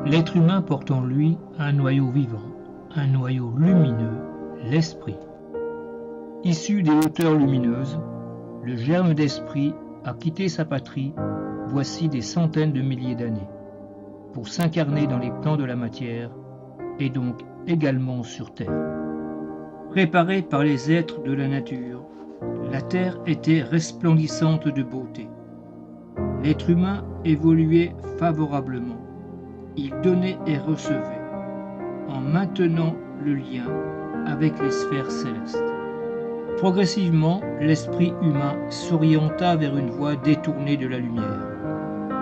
L'être humain porte en lui un noyau vivant, un noyau lumineux, l'esprit. Issu des hauteurs lumineuses, le germe d'esprit a quitté sa patrie voici des centaines de milliers d'années, pour s'incarner dans les plans de la matière et donc également sur Terre. Préparée par les êtres de la nature, la Terre était resplendissante de beauté. L'être humain évoluait favorablement. Il donnait et recevait, en maintenant le lien avec les sphères célestes. Progressivement, l'esprit humain s'orienta vers une voie détournée de la lumière,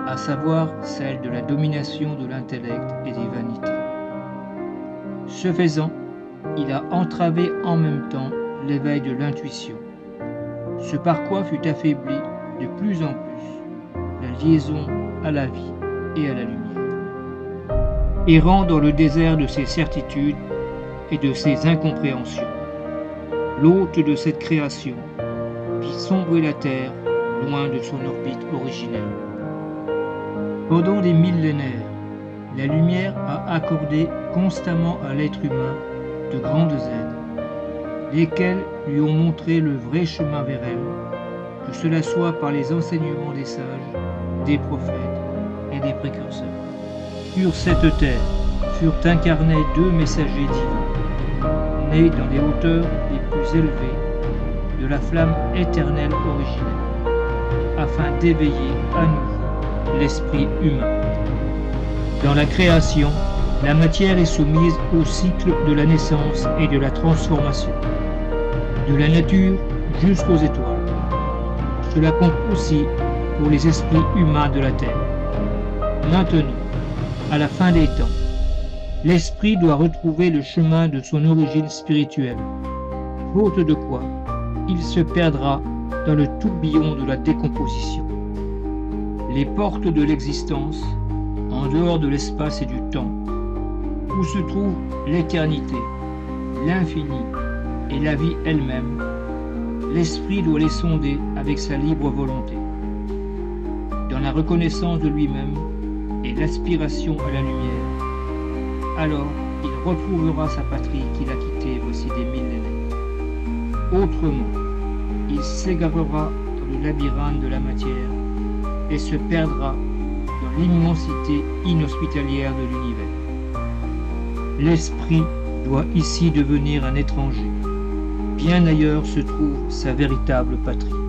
à savoir celle de la domination de l'intellect et des vanités. Ce faisant, il a entravé en même temps l'éveil de l'intuition, ce par quoi fut affaiblie de plus en plus la liaison à la vie et à la lumière. Errant dans le désert de ses certitudes et de ses incompréhensions, l'hôte de cette création vit sombrer la Terre loin de son orbite originelle. Pendant des millénaires, la lumière a accordé constamment à l'être humain de grandes aides, lesquelles lui ont montré le vrai chemin vers elle, que cela soit par les enseignements des sages, des prophètes et des précurseurs. Sur cette terre furent incarnés deux messagers divins, nés dans les hauteurs les plus élevées de la flamme éternelle originelle, afin d'éveiller à nouveau l'esprit humain. Dans la création, la matière est soumise au cycle de la naissance et de la transformation, de la nature jusqu'aux étoiles. Cela compte aussi pour les esprits humains de la Terre. Maintenant, à la fin des temps, l'esprit doit retrouver le chemin de son origine spirituelle, faute de quoi il se perdra dans le tourbillon de la décomposition. Les portes de l'existence, en dehors de l'espace et du temps, où se trouve l'éternité, l'infini et la vie elle-même, l'esprit doit les sonder avec sa libre volonté. Dans la reconnaissance de lui-même et l'aspiration à la lumière, alors il retrouvera sa patrie qu'il a quittée voici des millénaires. Autrement, il s'égarera dans le labyrinthe de la matière et se perdra dans l'immensité inhospitalière de l'univers. L'esprit doit ici devenir un étranger. Bien ailleurs se trouve sa véritable patrie.